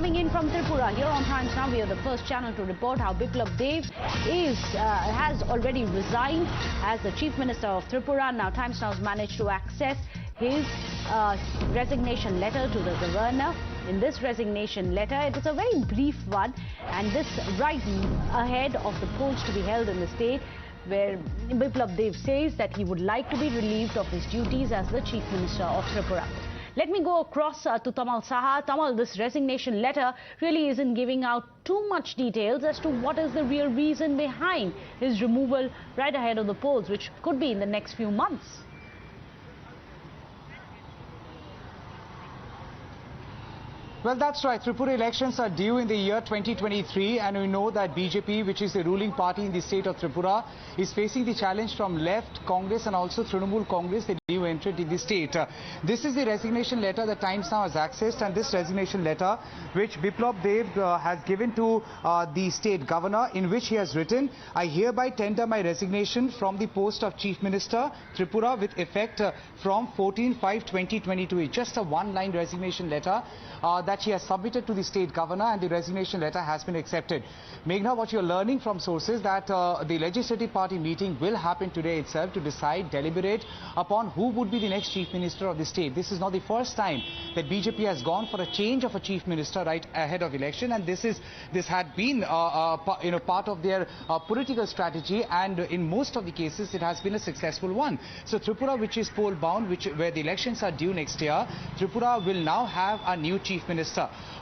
coming in from Tripura. Here on Times Now, we are the first channel to report how Biplab Deb has already resigned as the Chief Minister of Tripura. Now, Times Now has managed to access his resignation letter to the governor. In this resignation letter, it is a very brief one, and this right ahead of the polls to be held in the state, where Biplab Deb says that he would like to be relieved of his duties as the Chief Minister of Tripura. Let me go across to Tamal Saha. Tamal, this resignation letter really isn't giving out too much details as to what is the real reason behind his removal right ahead of the polls, which could be in the next few months. Well, that's right. Tripura elections are due in the year 2023, and we know that BJP, which is the ruling party in the state of Tripura, is facing the challenge from left Congress and also Trinamool Congress, the new entrant in the state. This is the resignation letter that Times Now has accessed, and this resignation letter, which Biplab Deb has given to the state governor, in which he has written, "I hereby tender my resignation from the post of Chief Minister, Tripura, with effect from 14/5/2022. It's just a one-line resignation letter that he has submitted to the state governor, and the resignation letter has been accepted. Meghna, what you're learning from sources that the legislative party meeting will happen today itself to decide, deliberate upon who would be the next chief minister of the state. This is not the first time that BJP has gone for a change of a chief minister right ahead of election, and this had been part of their political strategy, and in most of the cases it has been a successful one. So Tripura, which is poll bound, where the elections are due next year, Tripura will now have a new chief minister.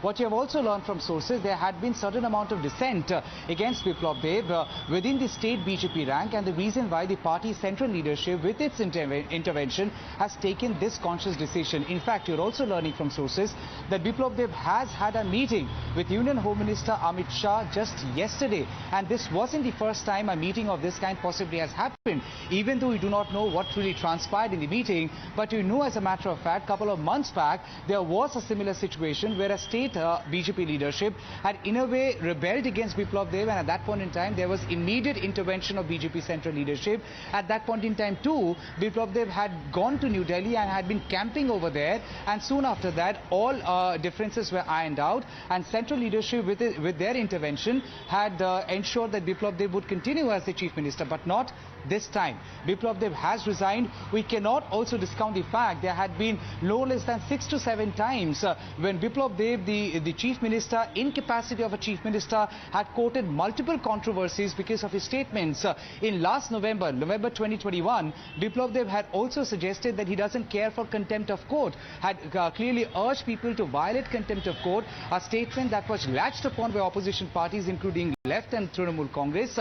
What you have also learned from sources, there had been certain amount of dissent against Biplab Deb within the state BJP rank, and the reason why the party's central leadership, with its intervention, has taken this conscious decision. In fact, you're also learning from sources that Biplab Deb has had a meeting with Union Home Minister Amit Shah just yesterday, and this wasn't the first time a meeting of this kind possibly has happened, even though we do not know what really transpired in the meeting. But you know, as a matter of fact, a couple of months back, there was a similar situation where a state BJP leadership had in a way rebelled against Biplab Deb, and at that point in time there was immediate intervention of BJP central leadership. At that point in time too, Biplab Deb had gone to New Delhi and had been camping over there, and soon after that all differences were ironed out, and central leadership with their intervention had ensured that Biplab Deb would continue as the chief minister, but not this time. Biplab Deb has resigned. We cannot also discount the fact there had been no less than 6 to 7 times when Biplab Deb, the chief minister, in capacity of a chief minister, had quoted multiple controversies because of his statements. In last November 2021, Biplab Deb had also suggested that he doesn't care for contempt of court, had clearly urged people to violate contempt of court, a statement that was latched upon by opposition parties, including left and Trinamool Congress,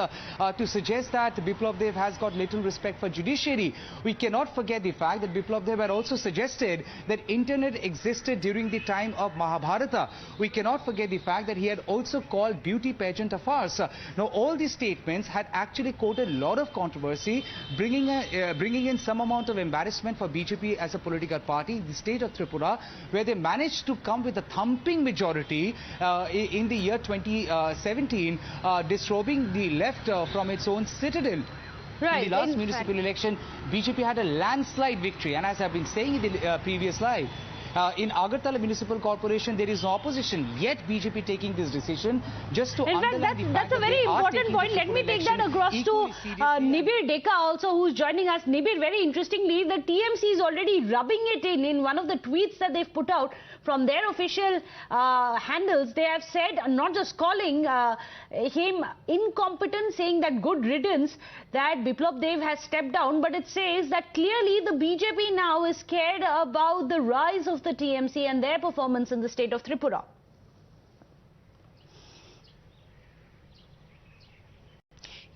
to suggest that Biplab Deb has got little respect for judiciary. We cannot forget the fact that Biplab Deb had also suggested that internet existed during the time of Mahabharata. We cannot forget the fact that he had also called beauty pageant a farce. Now, all these statements had actually quoted a lot of controversy, bringing in some amount of embarrassment for BJP as a political party in the state of Tripura, where they managed to come with a thumping majority in the year 2017, disrobing the left from its own citadel. Right. In the last municipal election, BJP had a landslide victory, and as I've been saying in the previous live, in Agartala Municipal Corporation, there is no opposition, yet BJP taking this decision just to underline the fact that's a very important point. Let me take that across to Nibir Deka also, who's joining us. Nibir, very interestingly, the TMC is already rubbing it in one of the tweets that they've put out from their official handles. They have said, not just calling him incompetent, saying that good riddance, that Biplab Deb has stepped down, but it says that clearly the BJP now is scared about the rise of the TMC and their performance in the state of Tripura.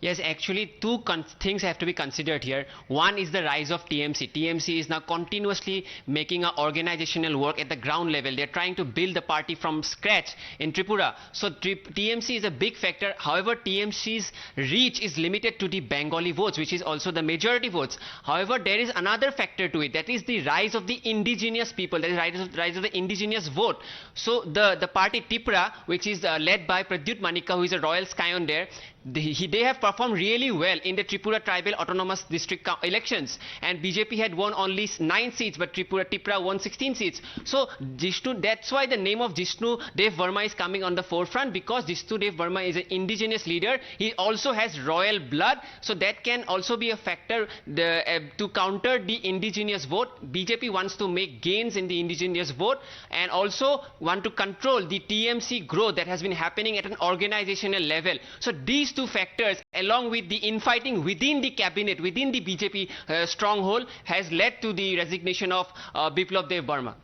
Yes, actually two things have to be considered here. One is the rise of TMC. TMC is now continuously making an organizational work at the ground level. They're trying to build the party from scratch in Tripura. So TMC is a big factor. However, TMC's reach is limited to the Bengali votes, which is also the majority votes. However, there is another factor to it. That is the rise of the indigenous people. That is rise of the indigenous vote. So the party Tripura, which is led by Pradyut Manika, who is a royal scion there, they have performed performed really well in the Tripura tribal autonomous district elections, and BJP had won only 9 seats, but Tripura won 16 seats. So Jishnu, that's why the name of Jishnu Dev Verma is coming on the forefront, because Jishnu Dev Verma is an indigenous leader. He also has royal blood, so that can also be a factor to counter the indigenous vote. BJP wants to make gains in the indigenous vote and also want to control the TMC growth that has been happening at an organizational level. So these two factors, along with the infighting within the cabinet, within the BJP stronghold, has led to the resignation of Biplab Dev Verma.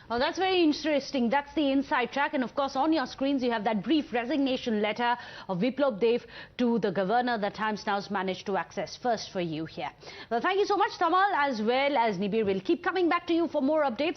Oh, that's very interesting. That's the inside track. And of course, on your screens, you have that brief resignation letter of Biplab Dev to the governor that Times Now's managed to access first for you here. Well, thank you so much, Tamal, as well as Nibir. We'll keep coming back to you for more updates.